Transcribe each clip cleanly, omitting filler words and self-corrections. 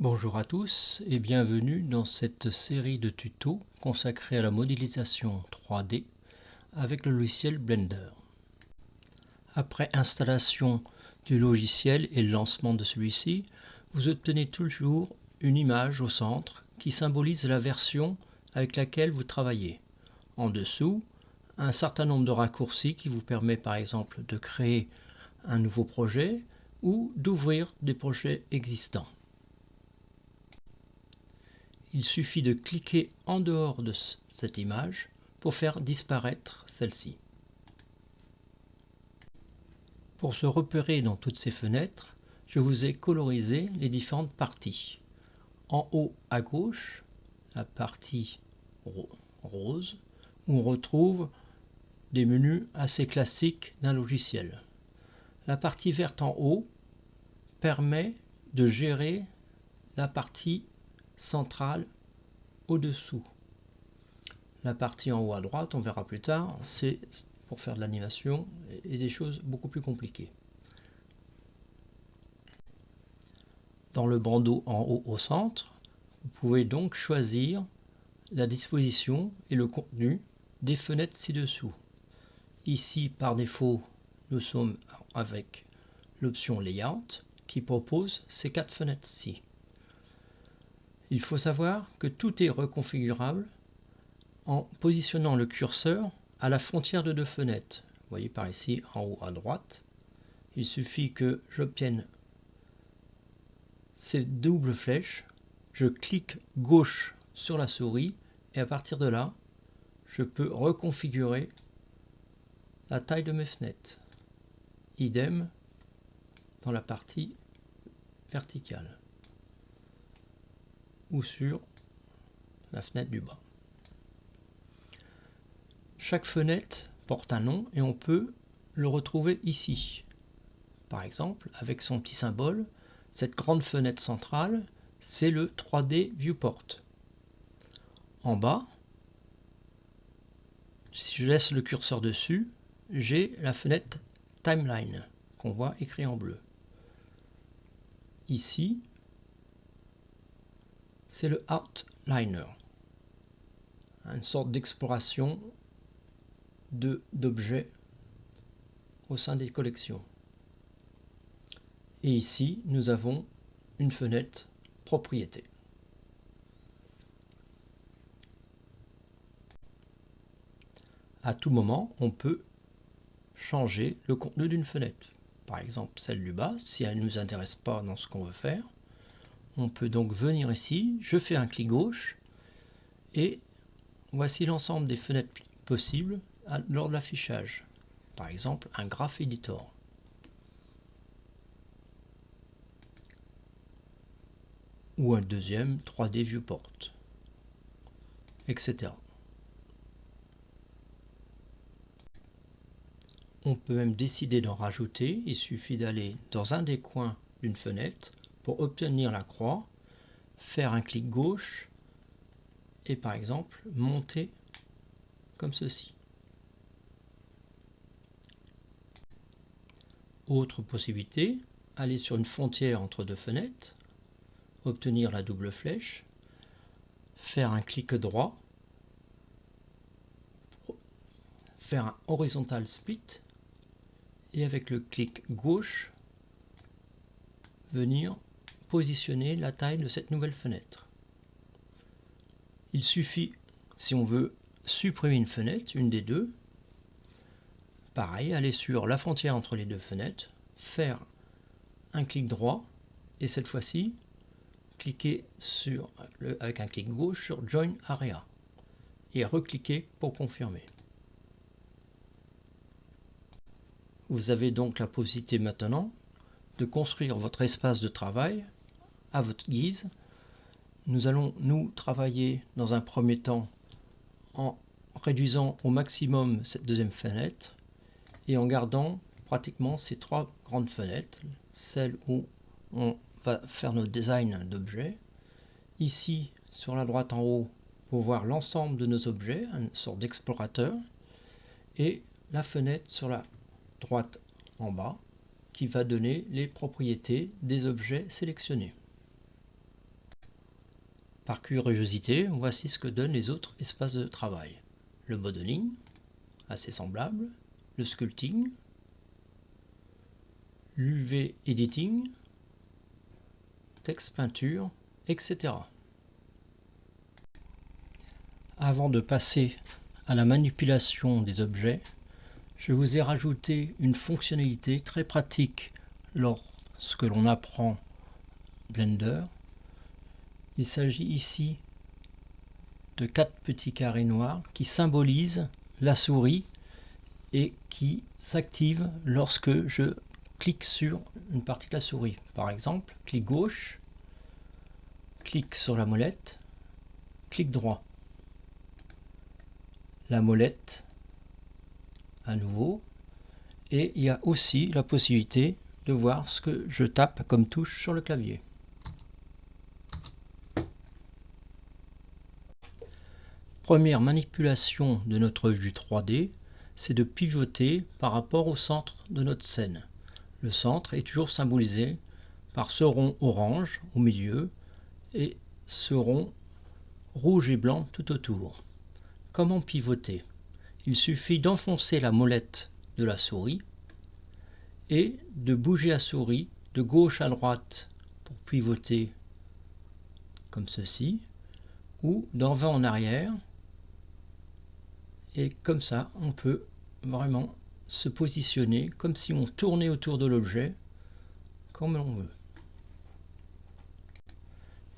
Bonjour à tous et bienvenue dans cette série de tutos consacrée à la modélisation 3D avec le logiciel Blender. Après installation du logiciel et le lancement de celui-ci, vous obtenez toujours une image au centre qui symbolise la version avec laquelle vous travaillez. En dessous, un certain nombre de raccourcis qui vous permet par exemple de créer un nouveau projet ou d'ouvrir des projets existants. Il suffit de cliquer en dehors de cette image pour faire disparaître celle-ci. Pour se repérer dans toutes ces fenêtres, je vous ai colorisé les différentes parties. En haut à gauche, la partie rose, où on retrouve des menus assez classiques d'un logiciel. La partie verte en haut permet de gérer la partie centrale au-dessous. La partie en haut à droite, on verra plus tard, c'est pour faire de l'animation et des choses beaucoup plus compliquées. Dans le bandeau en haut au centre, vous pouvez donc choisir la disposition et le contenu des fenêtres ci-dessous. Ici, par défaut, nous sommes avec l'option Layout qui propose ces 4 fenêtres-ci. Il faut savoir que tout est reconfigurable en positionnant le curseur à la frontière de 2 fenêtres. Vous voyez par ici en haut à droite. Il suffit que j'obtienne ces doubles flèches, je clique gauche sur la souris et à partir de là, je peux reconfigurer la taille de mes fenêtres. Idem dans la partie verticale ou sur la fenêtre du bas. Chaque fenêtre porte un nom et on peut le retrouver ici. Par exemple, avec son petit symbole, cette grande fenêtre centrale, c'est le 3D Viewport. En bas, si je laisse le curseur dessus, j'ai la fenêtre Timeline qu'on voit écrit en bleu. Ici, c'est le Outliner, une sorte d'exploration d'objets au sein des collections. Et ici, nous avons une fenêtre propriété. À tout moment, on peut changer le contenu d'une fenêtre. Par exemple, celle du bas, si elle ne nous intéresse pas dans ce qu'on veut faire, on peut donc venir ici, je fais un clic gauche et voici l'ensemble des fenêtres possibles lors de l'affichage. Par exemple, un Graph Editor. Ou un deuxième 3D Viewport, etc. On peut même décider d'en rajouter, il suffit d'aller dans un des coins d'une fenêtre pour obtenir la croix, faire un clic gauche et par exemple monter comme ceci. Autre possibilité, aller sur une frontière entre 2 fenêtres, obtenir la double flèche, faire un clic droit, faire un horizontal split et avec le clic gauche venir positionner la taille de cette nouvelle fenêtre. Il suffit, si on veut supprimer une fenêtre, une des deux, pareil, aller sur la frontière entre les 2 fenêtres, faire un clic droit et cette fois-ci cliquer avec un clic gauche sur Join Area et recliquer pour confirmer. Vous avez donc la possibilité maintenant de construire votre espace de travail à votre guise. Nous allons travailler dans un premier temps en réduisant au maximum cette deuxième fenêtre et en gardant pratiquement ces 3 grandes fenêtres, celles où on va faire nos designs d'objets. Ici, sur la droite en haut, pour voir l'ensemble de nos objets, une sorte d'explorateur, et la fenêtre sur la droite en bas qui va donner les propriétés des objets sélectionnés. Par curiosité, voici ce que donnent les autres espaces de travail. Le modeling, assez semblable, le sculpting, l'UV editing, texte peinture, etc. Avant de passer à la manipulation des objets, je vous ai rajouté une fonctionnalité très pratique lorsque l'on apprend Blender. Il s'agit ici de 4 petits carrés noirs qui symbolisent la souris et qui s'activent lorsque je clique sur une partie de la souris. Par exemple, clic gauche, clic sur la molette, clic droit. La molette à nouveau, et il y a aussi la possibilité de voir ce que je tape comme touche sur le clavier. Première manipulation de notre vue 3D, c'est de pivoter par rapport au centre de notre scène. Le centre est toujours symbolisé par ce rond orange au milieu et ce rond rouge et blanc tout autour. Comment pivoter? Il suffit d'enfoncer la molette de la souris et de bouger la souris de gauche à droite pour pivoter comme ceci, ou d'avant en arrière, et comme ça on peut vraiment se positionner comme si on tournait autour de l'objet comme l'on veut.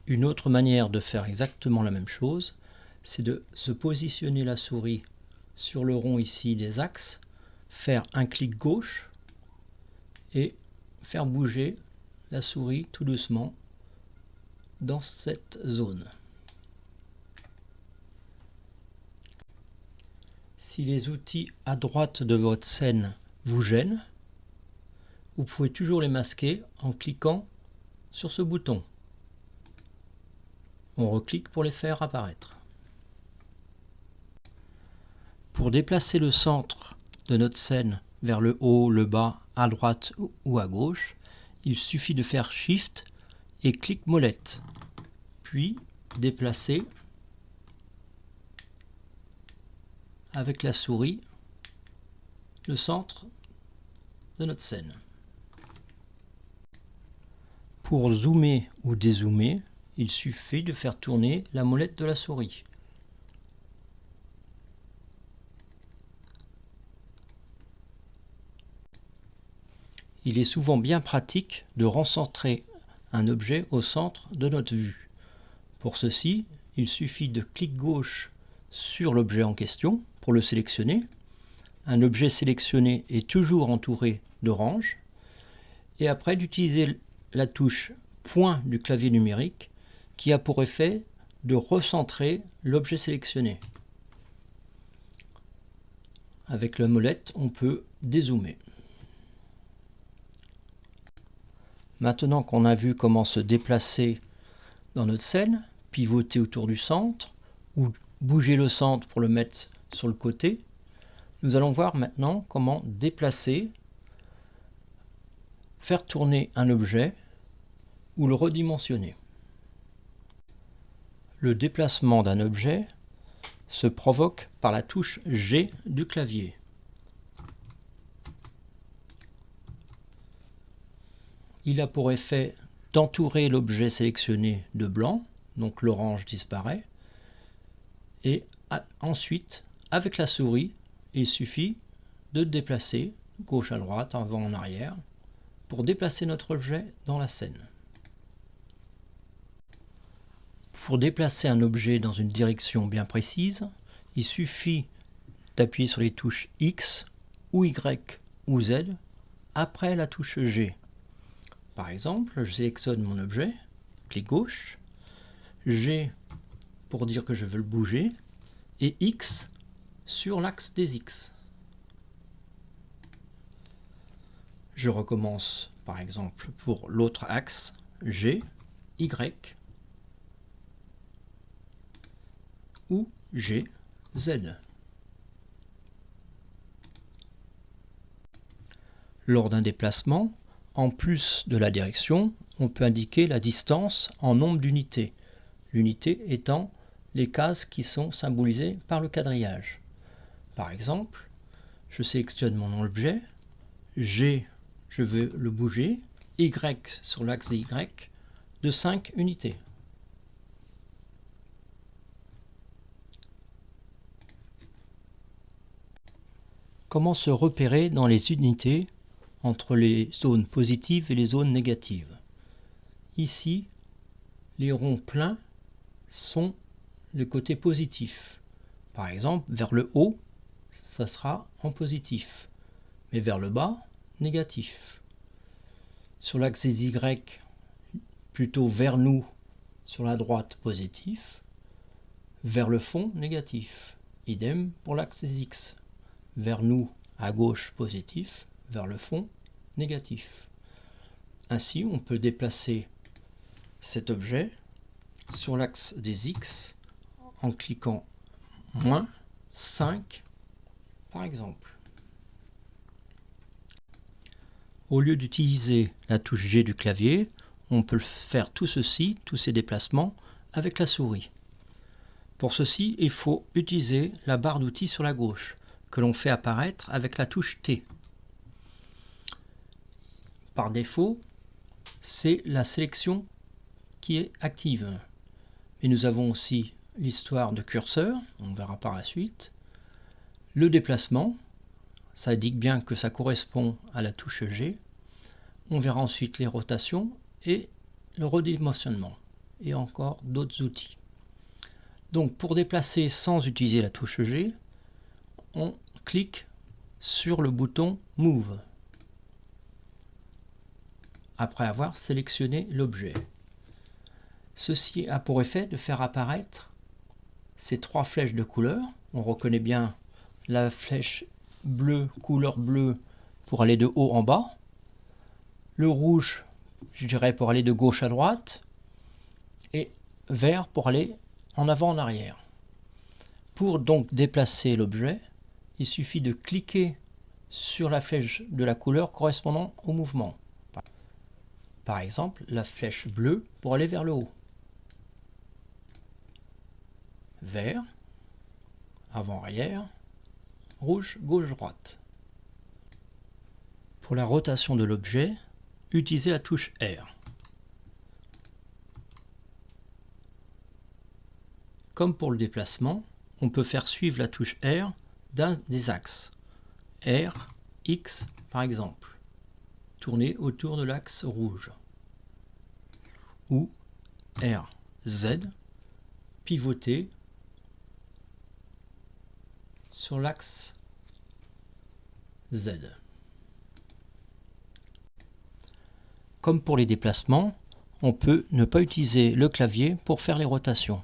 Une autre manière de faire exactement la même chose, c'est de se positionner la souris sur le rond ici des axes, faire un clic gauche et faire bouger la souris tout doucement dans cette zone. Si les outils à droite de votre scène vous gênent, vous pouvez toujours les masquer en cliquant sur ce bouton. On reclique pour les faire apparaître. Pour déplacer le centre de notre scène vers le haut, le bas, à droite ou à gauche, il suffit de faire Shift et clic molette, puis déplacer avec la souris le centre de notre scène. Pour zoomer ou dézoomer, il suffit de faire tourner la molette de la souris. Il est souvent bien pratique de recentrer un objet au centre de notre vue. Pour ceci, il suffit de clic gauche sur l'objet en question pour le sélectionner. Un objet sélectionné est toujours entouré d'orange. Et après d'utiliser la touche point du clavier numérique qui a pour effet de recentrer l'objet sélectionné. Avec la molette, on peut dézoomer. Maintenant qu'on a vu comment se déplacer dans notre scène, pivoter autour du centre ou bouger le centre pour le mettre sur le côté, nous allons voir maintenant comment déplacer, faire tourner un objet ou le redimensionner. Le déplacement d'un objet se provoque par la touche G du clavier. Il a pour effet d'entourer l'objet sélectionné de blanc, donc l'orange disparaît, et ensuite, avec la souris, il suffit de déplacer gauche à droite, avant en arrière, pour déplacer notre objet dans la scène. Pour déplacer un objet dans une direction bien précise, il suffit d'appuyer sur les touches X ou Y ou Z après la touche G. Par exemple, je sélectionne mon objet, clic gauche, G pour dire que je veux le bouger, et X sur l'axe des X. Je recommence par exemple pour l'autre axe, G, Y ou G, Z. Lors d'un déplacement, en plus de la direction, on peut indiquer la distance en nombre d'unités. l'unité étant les cases qui sont symbolisées par le quadrillage. Par exemple, je sélectionne mon objet, G, je veux le bouger, Y sur l'axe des Y, de 5 unités. Comment se repérer dans les unités entre les zones positives et les zones négatives? Ici, les ronds pleins sont le côté positif. Par exemple, vers le haut, ça sera en positif, mais vers le bas, négatif. Sur l'axe des Y, plutôt vers nous, sur la droite, positif, vers le fond, négatif. Idem pour l'axe des X. Vers nous, à gauche, positif, vers le fond, négatif. Ainsi, on peut déplacer cet objet sur l'axe des X en cliquant moins 5 par exemple. Au lieu d'utiliser la touche G du clavier, on peut faire tout ceci, tous ces déplacements, avec la souris. Pour ceci, il faut utiliser la barre d'outils sur la gauche, que l'on fait apparaître avec la touche T. Par défaut, c'est la sélection qui est active. Et nous avons aussi l'histoire de curseur, on verra par la suite. Le déplacement, ça indique bien que ça correspond à la touche G. On verra ensuite les rotations et le redimensionnement. Et encore d'autres outils. Donc pour déplacer sans utiliser la touche G, on clique sur le bouton Move après avoir sélectionné l'objet. Ceci a pour effet de faire apparaître ces trois flèches de couleur. On reconnaît bien la flèche bleue, couleur bleue, pour aller de haut en bas. Le rouge, je dirais, pour aller de gauche à droite. Et vert pour aller en avant, en arrière. Pour donc déplacer l'objet, il suffit de cliquer sur la flèche de la couleur correspondant au mouvement. Par exemple, la flèche bleue pour aller vers le haut. Vert, avant-arrière, rouge, gauche-droite. Pour la rotation de l'objet, utilisez la touche R. Comme pour le déplacement, on peut faire suivre la touche R d'un des axes. R, X par exemple. Tourner autour de l'axe rouge. Ou R, Z, pivoter sur l'axe Z. Comme pour les déplacements, on peut ne pas utiliser le clavier pour faire les rotations.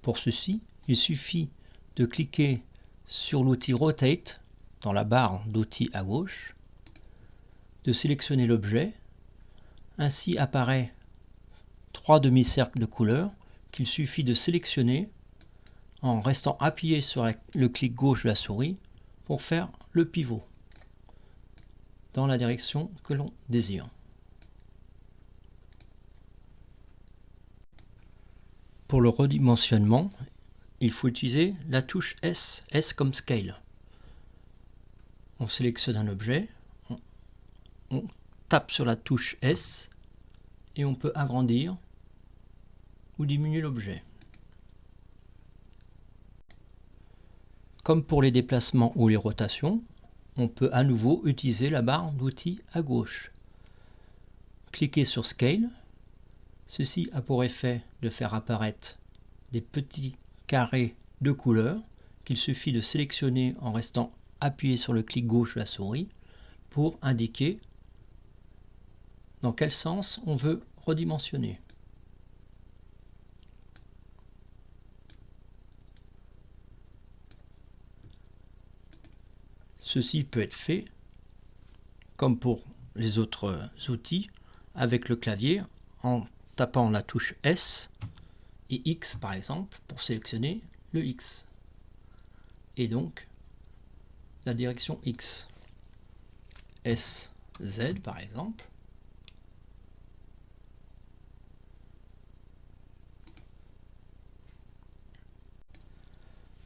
Pour ceci, il suffit de cliquer sur l'outil Rotate dans la barre d'outils à gauche, de sélectionner l'objet. Ainsi apparaît 3 demi-cercles de couleur qu'il suffit de sélectionner en restant appuyé sur le clic gauche de la souris pour faire le pivot dans la direction que l'on désire. Pour le redimensionnement, il faut utiliser la touche S, S comme Scale. On sélectionne un objet, on tape sur la touche S et on peut agrandir ou diminuer l'objet. Comme pour les déplacements ou les rotations, on peut à nouveau utiliser la barre d'outils à gauche. Cliquez sur Scale. Ceci a pour effet de faire apparaître des petits carrés de couleur qu'il suffit de sélectionner en restant appuyé sur le clic gauche de la souris pour indiquer dans quel sens on veut redimensionner. Ceci peut être fait, comme pour les autres outils, avec le clavier en tapant la touche S et X par exemple pour sélectionner le X et donc la direction X. S, Z par exemple.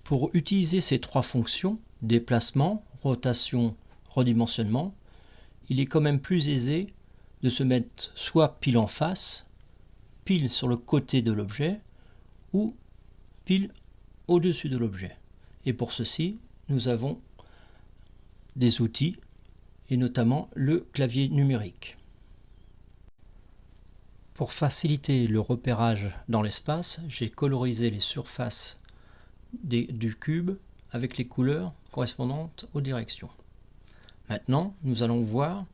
Pour utiliser ces trois fonctions, déplacement, rotation, redimensionnement, il est quand même plus aisé de se mettre soit pile en face, pile sur le côté de l'objet, ou pile au-dessus de l'objet. Et pour ceci, nous avons des outils, et notamment le clavier numérique. Pour faciliter le repérage dans l'espace, j'ai colorisé les surfaces du cube avec les couleurs correspondantes aux directions. Maintenant, nous allons voir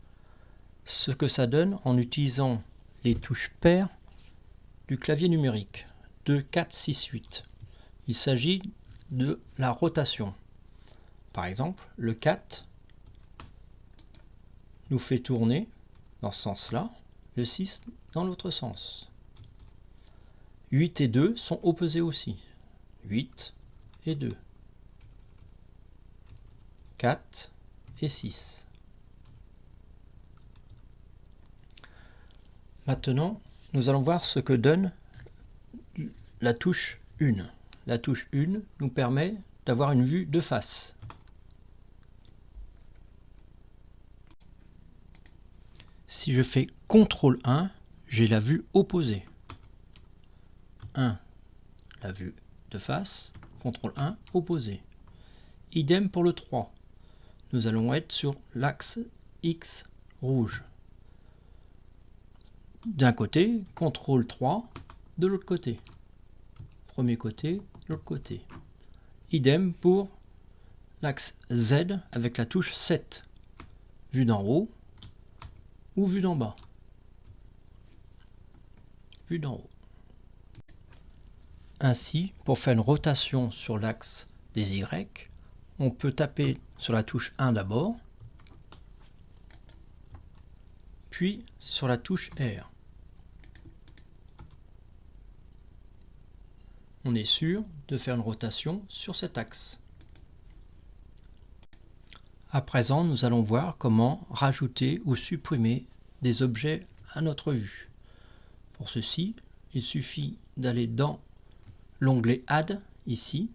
ce que ça donne en utilisant les touches paires du clavier numérique 2, 4, 6, 8. Il s'agit de la rotation. Par exemple, le 4 nous fait tourner dans ce sens-là, le 6 dans l'autre sens. 8 et 2 sont opposés aussi. 8 et 2. 4 et 6. Maintenant, nous allons voir ce que donne la touche 1. La touche 1 nous permet d'avoir une vue de face. Si je fais CTRL 1, j'ai la vue opposée. 1, la vue de face, CTRL 1, opposé. Idem pour le 3. Nous allons être sur l'axe X rouge. D'un côté, CTRL 3, de l'autre côté. Premier côté, l'autre côté. Idem pour l'axe Z avec la touche 7. Vue d'en haut ou vue d'en bas. Vue d'en haut. Ainsi, pour faire une rotation sur l'axe des Y, on peut taper sur la touche 1 d'abord, puis sur la touche R. On est sûr de faire une rotation sur cet axe. À présent, nous allons voir comment rajouter ou supprimer des objets à notre vue. Pour ceci, il suffit d'aller dans l'onglet Add, ici,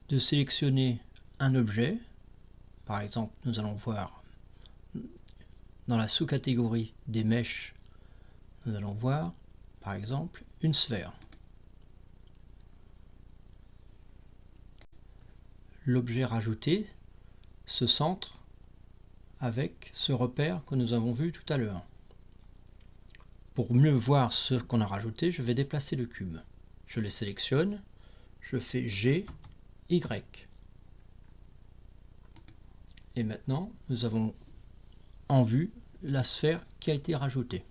de sélectionner un objet. Par exemple, nous allons voir dans la sous-catégorie des mèches, nous allons voir, par exemple, une sphère. L'objet rajouté se centre avec ce repère que nous avons vu tout à l'heure. Pour mieux voir ce qu'on a rajouté, je vais déplacer le cube. Je les sélectionne, je fais G, Y. Et maintenant, nous avons en vue la sphère qui a été rajoutée.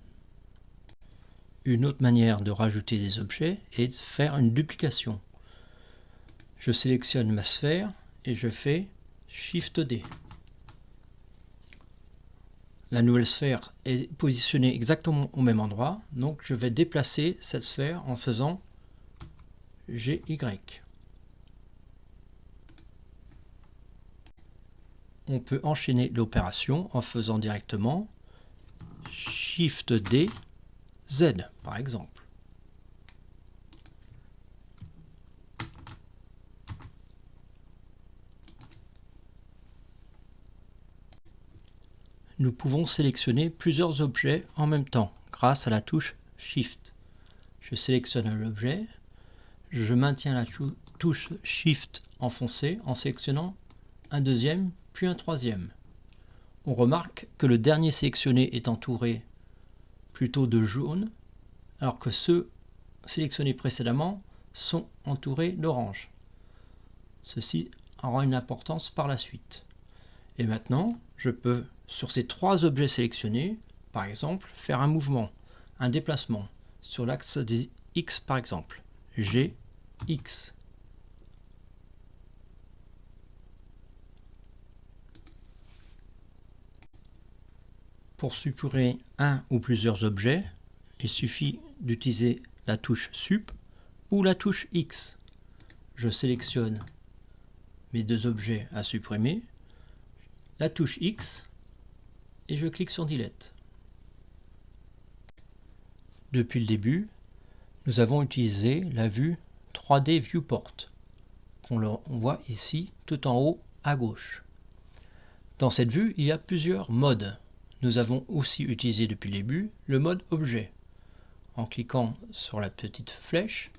Une autre manière de rajouter des objets est de faire une duplication. Je sélectionne ma sphère et je fais Shift D. La nouvelle sphère est positionnée exactement au même endroit, donc je vais déplacer cette sphère en faisant GY. On peut enchaîner l'opération en faisant directement Shift D, Z par exemple. Nous pouvons sélectionner plusieurs objets en même temps grâce à la touche Shift. Je sélectionne l'objet, je maintiens la touche Shift enfoncée en sélectionnant un deuxième puis un troisième. On remarque que le dernier sélectionné est entouré plutôt de jaune alors que ceux sélectionnés précédemment sont entourés d'orange. Ceci aura une importance par la suite. Et maintenant, je peux, sur ces trois objets sélectionnés, par exemple, faire un mouvement, un déplacement, sur l'axe des X par exemple, G, X. Pour supprimer un ou plusieurs objets, il suffit d'utiliser la touche Sup ou la touche X. Je sélectionne mes deux objets à supprimer, la touche X, et je clique sur Delete. Depuis le début, nous avons utilisé la vue 3D Viewport. on voit ici tout en haut à gauche. Dans cette vue, il y a plusieurs modes. Nous avons aussi utilisé depuis le début le mode objet. En cliquant sur la petite flèche,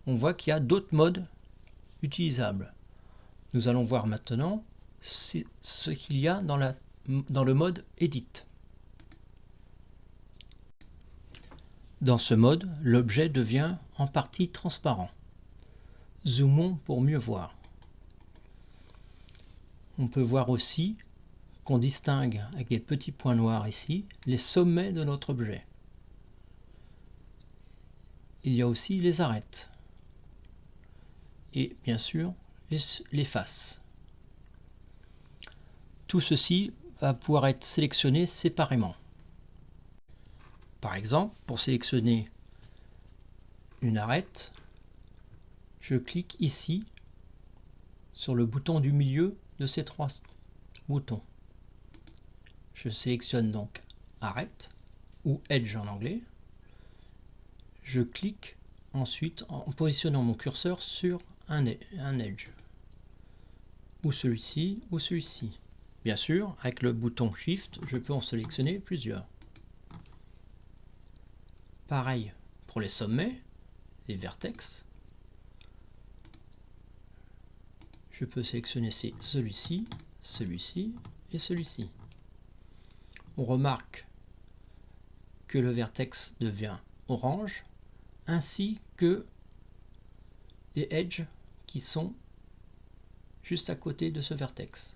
on voit qu'il y a d'autres modes utilisables. Nous allons voir maintenant ce qu'il y a dans le mode Edit. Dans ce mode, l'objet devient en partie transparent. Zoomons pour mieux voir. On peut voir aussi qu'on distingue avec les petits points noirs ici les sommets de notre objet. Il y a aussi les arêtes et bien sûr les faces. Tout ceci va pouvoir être sélectionné séparément. Par exemple, pour sélectionner une arête, je clique ici sur le bouton du milieu de ces trois boutons. Je sélectionne donc arête ou edge en anglais. Je clique ensuite en positionnant mon curseur sur un edge, ou celui-ci ou celui-ci. Bien sûr, avec le bouton Shift, je peux en sélectionner plusieurs. Pareil pour les sommets, les vertex. Je peux sélectionner celui-ci, celui-ci et celui-ci. On remarque que le vertex devient orange, ainsi que les edges qui sont juste à côté de ce vertex.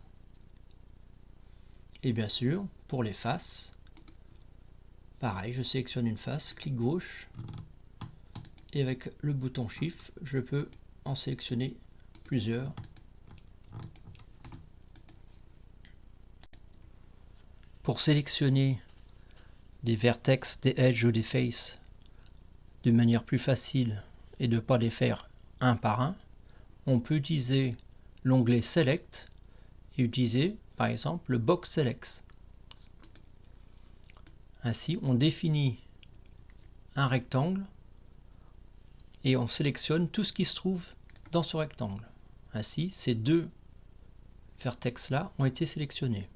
Et bien sûr, pour les faces, pareil, je sélectionne une face, clic gauche, et avec le bouton Shift, je peux en sélectionner plusieurs. Pour sélectionner des vertex, des edges ou des faces de manière plus facile et de ne pas les faire un par un, on peut utiliser l'onglet Select et utiliser par exemple le Box Select. Ainsi, on définit un rectangle et on sélectionne tout ce qui se trouve dans ce rectangle. Ainsi, ces deux vertex là ont été sélectionnés.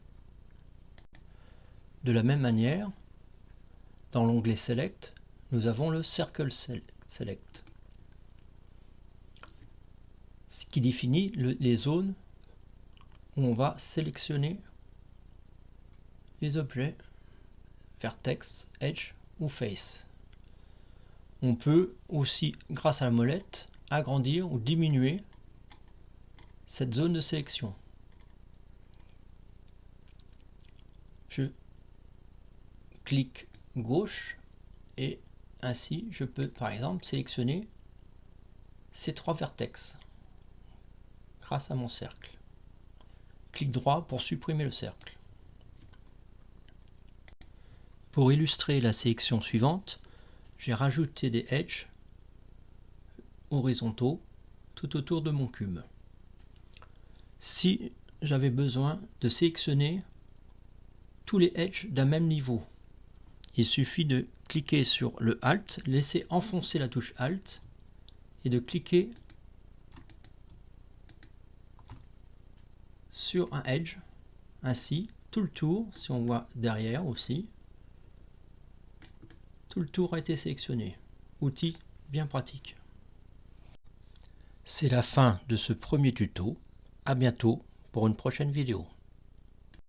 De la même manière, dans l'onglet Select, nous avons le Circle Select, ce qui définit les zones où on va sélectionner les objets vertex, edge ou face. On peut aussi, grâce à la molette, agrandir ou diminuer cette zone de sélection. Je clique gauche et ainsi je peux par exemple sélectionner ces trois vertex grâce à mon cercle. Clic droit pour supprimer le cercle. Pour illustrer la sélection suivante, j'ai rajouté des edges horizontaux tout autour de mon cube. Si j'avais besoin de sélectionner tous les edges d'un même niveau, il suffit de cliquer sur le Alt, laisser enfoncer la touche Alt et de cliquer sur un edge, ainsi tout le tour, si on voit derrière aussi, tout le tour a été sélectionné. Outil bien pratique. C'est la fin de ce premier tuto. À bientôt pour une prochaine vidéo.